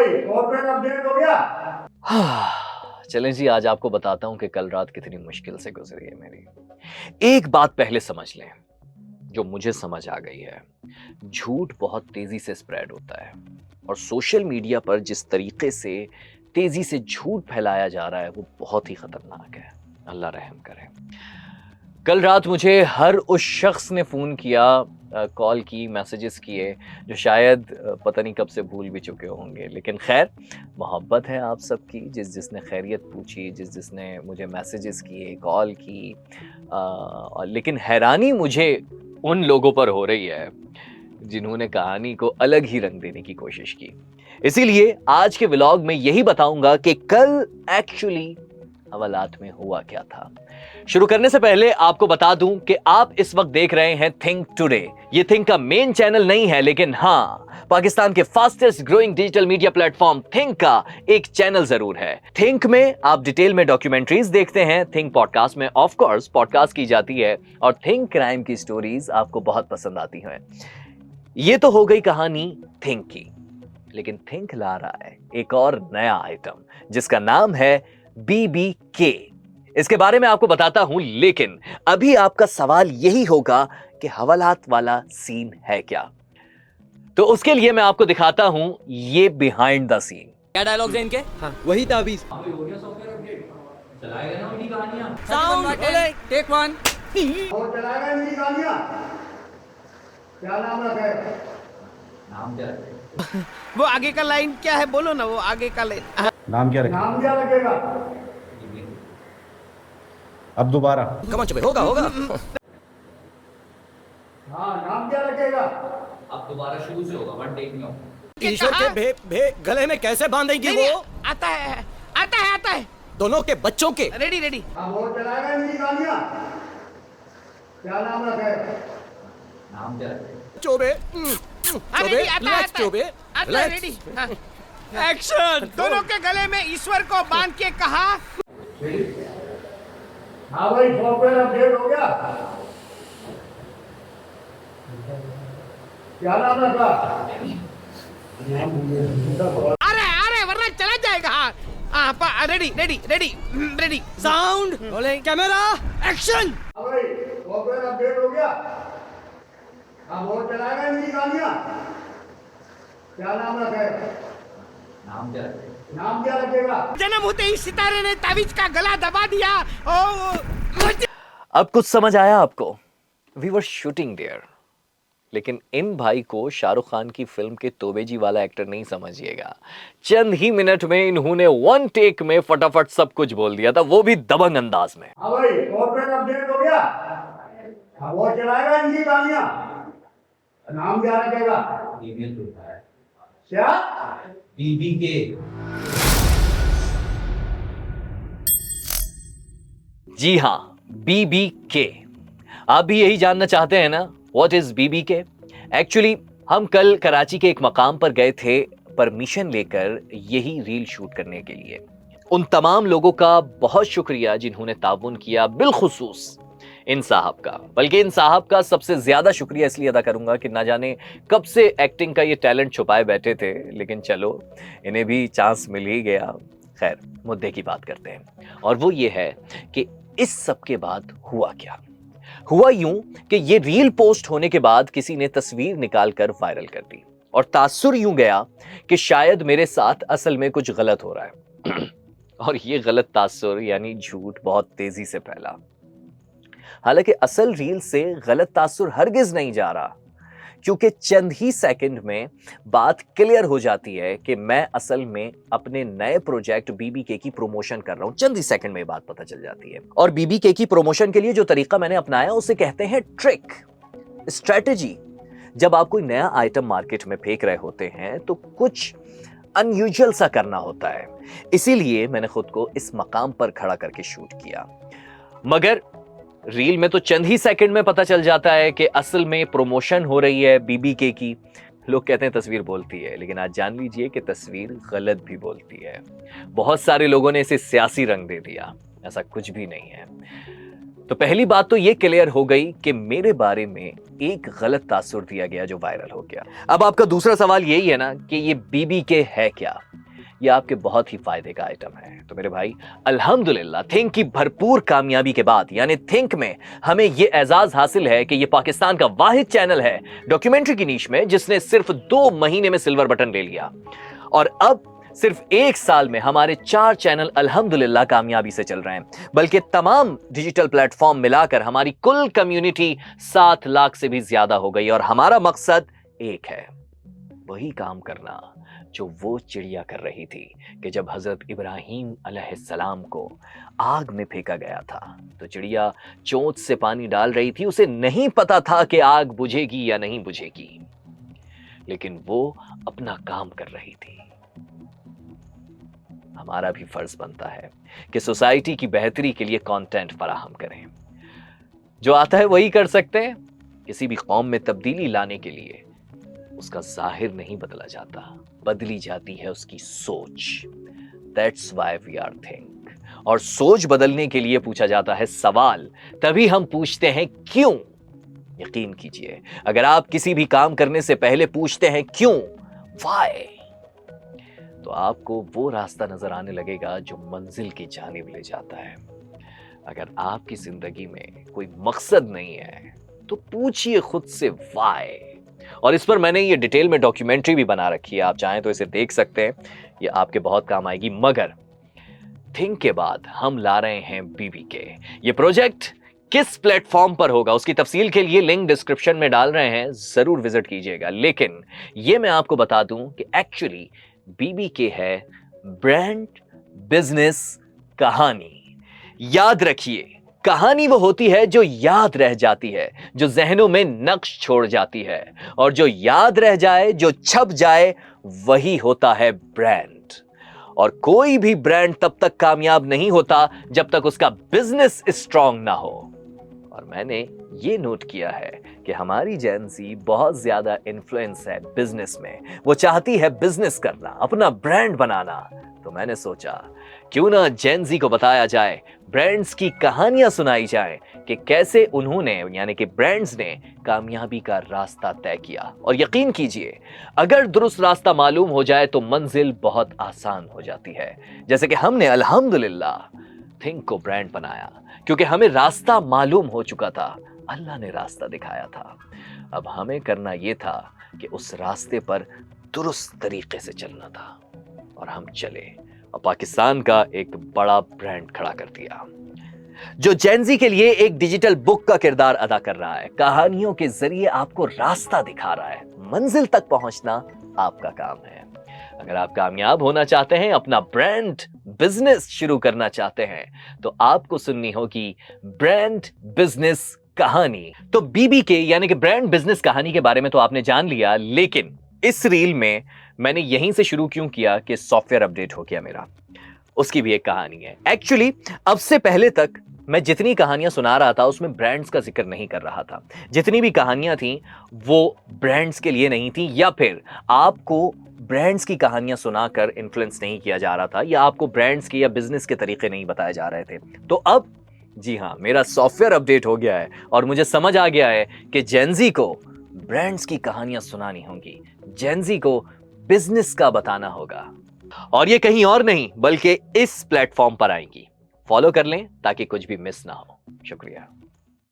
भाई software update हो गया? चलें जी, आज आपको बताता हूं कि कल रात कितनी मुश्किल से गुजरी है मेरी। एक बात पहले समझ लें, जो मुझे समझ आ गई है, झूठ बहुत तेजी से स्प्रेड होता है और सोशल मीडिया पर जिस तरीके से तेजी से झूठ फैलाया जा रहा है वो बहुत ही खतरनाक है। अल्लाह रहम करे। कल रात मुझे हर उस शख्स ने फ़ोन किया, कॉल की, मैसेजेस किए, जो शायद पता नहीं कब से भूल भी चुके होंगे। लेकिन खैर, मोहब्बत है आप सबकी, जिसने खैरियत पूछी, जिसने मुझे मैसेजेस किए, कॉल की। लेकिन हैरानी मुझे उन लोगों पर हो रही है जिन्होंने कहानी को अलग ही रंग देने की कोशिश की। इसीलिए आज के व्लॉग में यही बताऊंगा कि कल एक्चुअली हवालात में हुआ क्या था। शुरू करने से पहले आपको बता दूं कि आप इस वक्त देख रहे हैं थिंक टुडे। ये थिंक का मेन चैनल नहीं है, लेकिन हाँ, पाकिस्तान के fastest growing digital media platform think का एक चैनल जरूर है। थिंक में आप डिटेल में डॉक्यूमेंट्रीज देखते हैं, थिंक पॉडकास्ट में ऑफ कोर्स पॉडकास्ट की जाती है और थिंक क्राइम की स्टोरीज आपको बहुत पसंद आती हैं। ये तो हो गई कहानी थिंक की, लेकिन थिंक ला रहा है एक और नया आइटम जिसका नाम है BBK। इसके बारे में आपको बताता हूं, लेकिन अभी आपका सवाल यही होगा कि हवालात वाला सीन है क्या। तो उसके लिए मैं आपको दिखाता हूं ये बिहाइंड द सीन। क्या डायलॉग्स हैं इनके? हाँ, वही ताबीज। Sound take one. और चलाएगा मेरी गालियां? क्या नाम रखा है? वो आगे का लाइन क्या है, बोलो ना, वो आगे का लाइन। नाम क्या रखें? नाम क्या लगेगा? अब दोबारा। कम ऑन चुप, होगा होगा। हाँ, नाम क्या लगेगा? अब दोबारा शुरू से होगा, वन टेक में होगा। ईश्वर के भे गले में कैसे बांधेगी वो? आता है आता है आता है। दोनों के बच्चों के। Ready ready. अब और चलाएगा मेरी गालियां? क्या नाम रखा है? चोबे रेडी, आता है, चोबे आता है, रेडी। एक्शन। दोनों के गले में ईश्वर को बांध के कहा। हाँ भाई सॉफ्टवेयर अपडेट हो गया? क्या नाम रखा? अरे वरना चला जाएगा। हाँ, ready ready ready ready. Sound rolling, camera action. हाँ भाई सॉफ्टवेयर अपडेट हो गया? अब और चलाएगा मेरी गालियां? क्या नाम रखा है? नाम क्या रखेगा? जन्म होते ही सितारे ने तावीज का गला दबा दिया। अब कुछ समझ आया आपको? वी वर शूटिंग देयर, लेकिन इन भाई को शाहरुख खान की फिल्म के तोबेजी वाला एक्टर नहीं समझिएगा। चंद ही मिनट में इन्होंने वन टेक में फटाफट सब कुछ बोल दिया था, वो भी दबंग अंदाज में। हाँ भाई सॉफ्टवेयर अपडेट हो गया? अब और चलाएगा इनकी गालियां? नाम क्या रखेगा? क्या? BBK। जी हाँ, BBK। आप भी यही जानना चाहते हैं ना, व्हाट इज BBK? एक्चुअली हम कल कराची के एक मकाम पर गए थे परमिशन लेकर यही रील शूट करने के लिए। उन तमाम लोगों का बहुत शुक्रिया जिन्होंने ताउन किया, बिलखुसूस इन साहब का। बल्कि इन साहब का सबसे ज्यादा शुक्रिया इसलिए अदा करूंगा कि ना जाने कब से एक्टिंग का ये टैलेंट छुपाए बैठे थे, लेकिन चलो इन्हें भी चांस मिल ही गया। खैर, मुद्दे की बात करते हैं, और वो ये है कि इस सब के बाद हुआ क्या। हुआ यूं कि ये रील पोस्ट होने के बाद किसी ने तस्वीर निकालकर वायरल कर दी और तासुर यूं गया कि शायद मेरे साथ असल में कुछ गलत हो रहा है। और ये गलत तासुर यानी झूठ बहुत तेजी से फैला। हालांकि असल रील से गलत तासुर हरगिज नहीं जा रहा, क्योंकि चंद ही सेकंड में बात क्लियर हो जाती है कि मैं असल में अपने नए प्रोजेक्ट BBK की प्रमोशन कर रहा हूं। चंद ही सेकंड में बात पता चल जाती है। और BBK की प्रमोशन के लिए जो तरीका मैंने अपनाया उसे कहते हैं ट्रिक, स्ट्रेटेजी। जब आप कोई नया आइटम मार्केट में फेंक रहे होते हैं तो कुछ अनयूजुअल सा करना होता है। इसीलिए मैंने खुद को इस मकाम पर खड़ा करके शूट किया। मगर रील में तो चंद ही सेकंड में पता चल जाता है कि असल में प्रमोशन हो रही है BBK की। लोग कहते हैं तस्वीर बोलती है, लेकिन आज जान लीजिए कि तस्वीर गलत भी बोलती है। बहुत सारे लोगों ने इसे सियासी रंग दे दिया, ऐसा कुछ भी नहीं है। तो पहली बात तो ये क्लियर हो गई कि मेरे बारे में एक गलत तासुर दिया गया जो वायरल हो गया। अब आपका दूसरा सवाल यही है ना कि ये BBK है क्या? ये आपके बहुत ही फायदे का आइटम है। तो मेरे भाई अल्हम्दुलिल्लाह थिंक की भरपूर कामयाबी के बाद यानी थिंक में हमें ये एजाज हासिल है कि ये पाकिस्तान का वाहिद चैनल है डॉक्यूमेंट्री की नीश में जिसने सिर्फ 2 महीने में सिल्वर बटन ले लिया। और अब सिर्फ 1 साल में हमारे 4 चैनल अल्हम्दुलिल्लाह कामयाबी से चल रहे हैं, बल्कि तमाम डिजिटल प्लेटफॉर्म मिलाकर हमारी कुल कम्युनिटी 7 लाख से भी ज्यादा हो गई। और हमारा मकसद एक है, वही काम करना जो वो चिड़िया कर रही थी कि जब हजरत इब्राहीम अलैहिस्सलाम को आग में फेंका गया था तो चिड़िया चोंच से पानी डाल रही थी। उसे नहीं पता था कि आग बुझेगी या नहीं बुझेगी, लेकिन वो अपना काम कर रही थी। हमारा भी फर्ज बनता है कि सोसाइटी की बेहतरी के लिए कंटेंट फराहम करें। जो आता है वही कर सकते हैं। किसी भी कौम में तब्दीली लाने के लिए उसका जाहिर नहीं बदला जाता, बदली जाती है उसकी सोच। That's why we are think. और सोच बदलने के लिए पूछा जाता है सवाल, तभी हम पूछते हैं क्यों। यकीन कीजिए, अगर आप किसी भी काम करने से पहले पूछते हैं क्यों, व्हाई, तो आपको वो रास्ता नजर आने लगेगा जो मंजिल की जानिब ले जाता है। अगर आपकी जिंदगी में कोई मकसद नहीं है तो पूछिए खुद से व्हाई। और इस पर मैंने ये डिटेल में डॉक्यूमेंट्री भी बना रखी है, आप चाहें तो इसे देख सकते हैं, ये आपके बहुत काम आएगी। मगर थिंक के बाद हम ला रहे हैं BBK। ये प्रोजेक्ट किस प्लेटफॉर्म पर होगा उसकी तफसील के लिए लिंक डिस्क्रिप्शन में डाल रहे हैं, जरूर विजिट कीजिएगा। लेकिन ये मैं आपको बता दूं कि एक्चुअली BBK है ब्रांड बिजनेस कहानी। याद रखिए, कहानी वो होती है जो याद रह जाती है, जो जहनों में नक्श छोड़ जाती है, और जो याद रह जाए, जो छप जाए, वही होता है ब्रांड। और कोई भी ब्रांड तब तक कामयाब नहीं होता जब तक उसका बिजनेस स्ट्रांग ना हो। और मैंने ये नोट किया है कि हमारी जेन ज़ी बहुत ज्यादा इन्फ्लुएंस है बिजनेस में। वो चाहती है बिजनेस करना, अपना ब्रांड बनाना। तो मैंने सोचा क्यों ना जेन ज़ी को बताया जाए, ब्रांड्स की कहानियां सुनाई जाए कि कैसे उन्होंने यानी कि ब्रांड्स ने कामयाबी का रास्ता तय किया। और यकीन कीजिए, अगर दुरुस्त रास्ता मालूम हो जाए तो मंजिल बहुत आसान हो जाती है। जैसे कि हमने अल्हम्दुलिल्लाह थिंक को ब्रांड बनाया क्योंकि हमें रास्ता मालूम हो चुका था, अल्लाह ने रास्ता दिखाया था। अब हमें करना यह था कि उस रास्ते पर दुरुस्त तरीके से चलना था, और हम चले और पाकिस्तान का एक बड़ा ब्रांड खड़ा कर दिया जो जेन ज़ी के लिए एक डिजिटल बुक का किरदार अदा कर रहा है। कहानियों के जरिए आपको रास्ता दिखा रहा है, मंजिल तक पहुंचना आपका काम है। अगर आप कामयाब होना चाहते हैं, अपना ब्रांड बिजनेस शुरू करना चाहते हैं, तो आपको सुननी होगी ब्रांड बिजनेस कहानी। तो BBK यानी कि ब्रांड बिजनेस कहानी के बारे में तो आपने जान लिया, लेकिन इस रील में मैंने यहीं से शुरू क्यों किया कि सॉफ्टवेयर अपडेट हो गया मेरा, उसकी भी एक कहानी है। एक्चुअली अब से पहले तक मैं जितनी कहानियां सुना रहा था उसमें ब्रांड्स का जिक्र नहीं कर रहा था। जितनी भी कहानियां थी वो ब्रांड्स के लिए नहीं थी, या फिर आपको ब्रांड्स की कहानियां सुनाकर इन्फ्लुएंस नहीं किया जा रहा था, या आपको ब्रांड्स के या बिजनेस के तरीके नहीं बताए जा रहे थे। तो अब जी हाँ, मेरा सॉफ्टवेयर अपडेट हो गया है और मुझे समझ आ गया है कि जेन ज़ी को ब्रांड्स की कहानियां सुनानी होंगी, जेन ज़ी को बिजनेस का बताना होगा, और ये कहीं और नहीं बल्कि इस प्लेटफॉर्म पर आएंगी। फॉलो कर लें ताकि कुछ भी मिस ना हो। शुक्रिया।